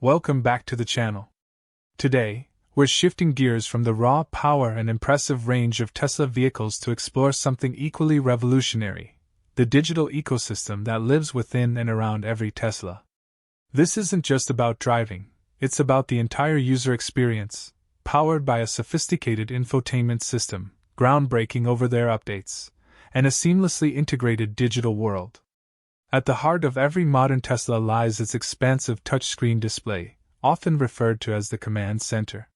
Welcome back to the channel. Today, we're shifting gears from the raw power and impressive range of Tesla vehicles to explore something equally revolutionary: the digital ecosystem that lives within and around every Tesla. This isn't just about driving, it's about the entire user experience, powered by a sophisticated infotainment system, groundbreaking over-the-air updates, and a seamlessly integrated digital world. At the heart of every modern Tesla lies its expansive touchscreen display, often referred to as the command center.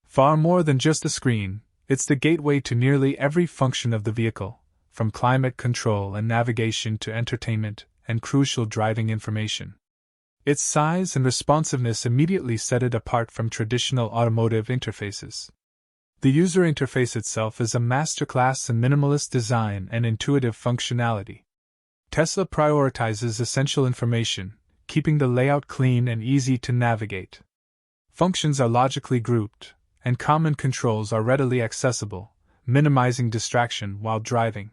Far more than just a screen, it's the gateway to nearly every function of the vehicle, from climate control and navigation to entertainment and crucial driving information. Its size and responsiveness immediately set it apart from traditional automotive interfaces. The user interface itself is a masterclass in minimalist design and intuitive functionality. Tesla prioritizes essential information, keeping the layout clean and easy to navigate. Functions are logically grouped, and common controls are readily accessible, minimizing distraction while driving.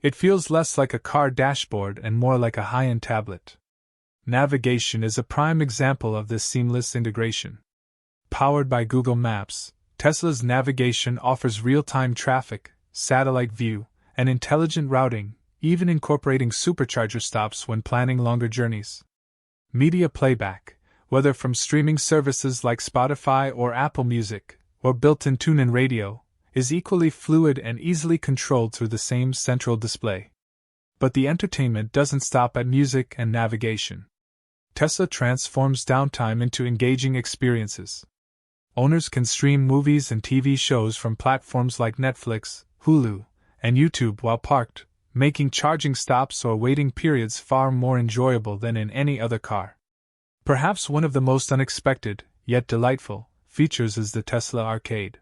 It feels less like a car dashboard and more like a high-end tablet. Navigation is a prime example of this seamless integration. Powered by Google Maps, Tesla's navigation offers real-time traffic, satellite view, and intelligent routing, even incorporating supercharger stops when planning longer journeys. Media playback, whether from streaming services like Spotify or Apple Music, or built-in tune-in radio, is equally fluid and easily controlled through the same central display. But the entertainment doesn't stop at music and navigation. Tesla transforms downtime into engaging experiences. Owners can stream movies and TV shows from platforms like Netflix, Hulu, and YouTube while parked, making charging stops or waiting periods far more enjoyable than in any other car. Perhaps one of the most unexpected, yet delightful, features is the Tesla Arcade.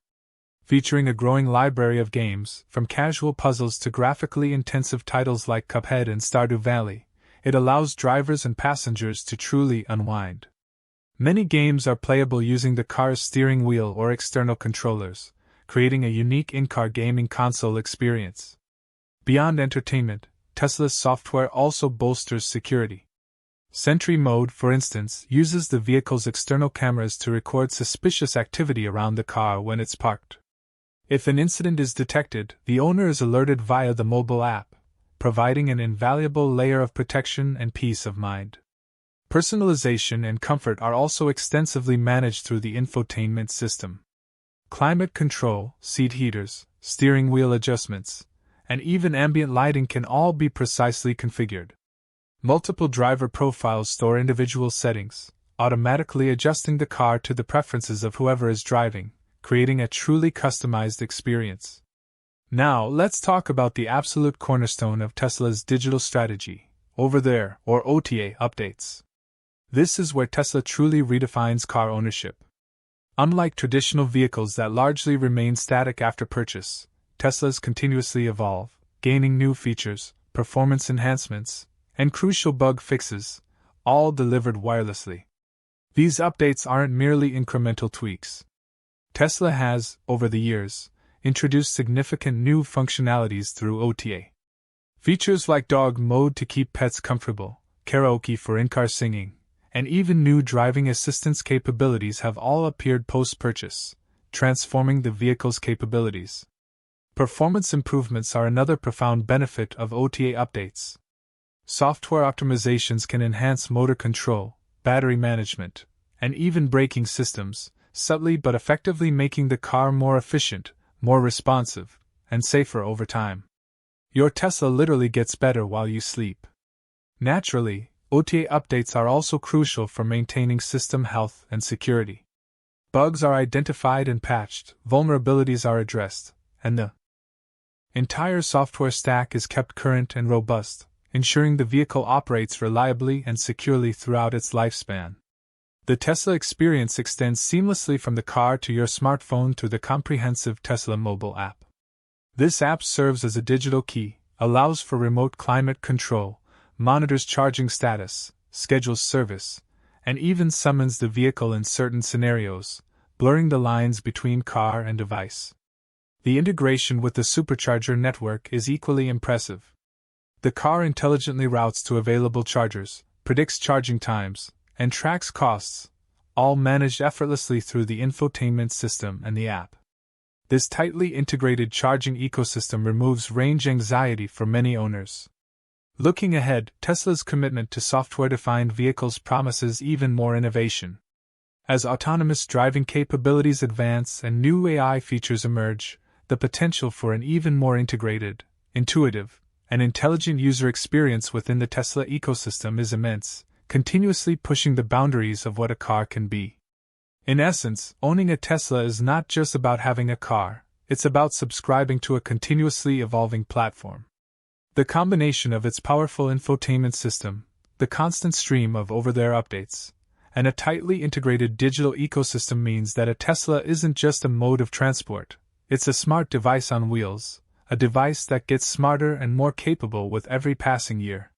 Featuring a growing library of games, from casual puzzles to graphically intensive titles like Cuphead and Stardew Valley, it allows drivers and passengers to truly unwind. Many games are playable using the car's steering wheel or external controllers, creating a unique in-car gaming console experience. Beyond entertainment, Tesla's software also bolsters security. Sentry Mode, for instance, uses the vehicle's external cameras to record suspicious activity around the car when it's parked. If an incident is detected, the owner is alerted via the mobile app, providing an invaluable layer of protection and peace of mind. Personalization and comfort are also extensively managed through the infotainment system. Climate control, seat heaters, steering wheel adjustments, and even ambient lighting can all be precisely configured. Multiple driver profiles store individual settings, automatically adjusting the car to the preferences of whoever is driving, creating a truly customized experience. Now, let's talk about the absolute cornerstone of Tesla's digital strategy: over-the-air, or OTA, updates. This is where Tesla truly redefines car ownership. Unlike traditional vehicles that largely remain static after purchase, Teslas continuously evolve, gaining new features, performance enhancements, and crucial bug fixes, all delivered wirelessly. These updates aren't merely incremental tweaks. Tesla has, over the years, introduced significant new functionalities through OTA. Features like dog mode to keep pets comfortable, karaoke for in-car singing, and even new driving assistance capabilities have all appeared post-purchase, transforming the vehicle's capabilities. Performance improvements are another profound benefit of OTA updates. Software optimizations can enhance motor control, battery management, and even braking systems, subtly but effectively making the car more efficient, more responsive, and safer over time. Your Tesla literally gets better while you sleep. Naturally, OTA updates are also crucial for maintaining system health and security. Bugs are identified and patched, vulnerabilities are addressed, and the entire software stack is kept current and robust, ensuring the vehicle operates reliably and securely throughout its lifespan. The Tesla experience extends seamlessly from the car to your smartphone through the comprehensive Tesla mobile app. This app serves as a digital key, allows for remote climate control, monitors charging status, schedules service, and even summons the vehicle in certain scenarios, blurring the lines between car and device. The integration with the Supercharger network is equally impressive. The car intelligently routes to available chargers, predicts charging times, and tracks costs, all managed effortlessly through the infotainment system and the app. This tightly integrated charging ecosystem removes range anxiety for many owners. Looking ahead, Tesla's commitment to software-defined vehicles promises even more innovation. As autonomous driving capabilities advance and new AI features emerge, the potential for an even more integrated, intuitive, and intelligent user experience within the Tesla ecosystem is immense, continuously pushing the boundaries of what a car can be. In essence, owning a Tesla is not just about having a car, it's about subscribing to a continuously evolving platform. The combination of its powerful infotainment system, the constant stream of over-the-air updates, and a tightly integrated digital ecosystem means that a Tesla isn't just a mode of transport, it's a smart device on wheels, a device that gets smarter and more capable with every passing year.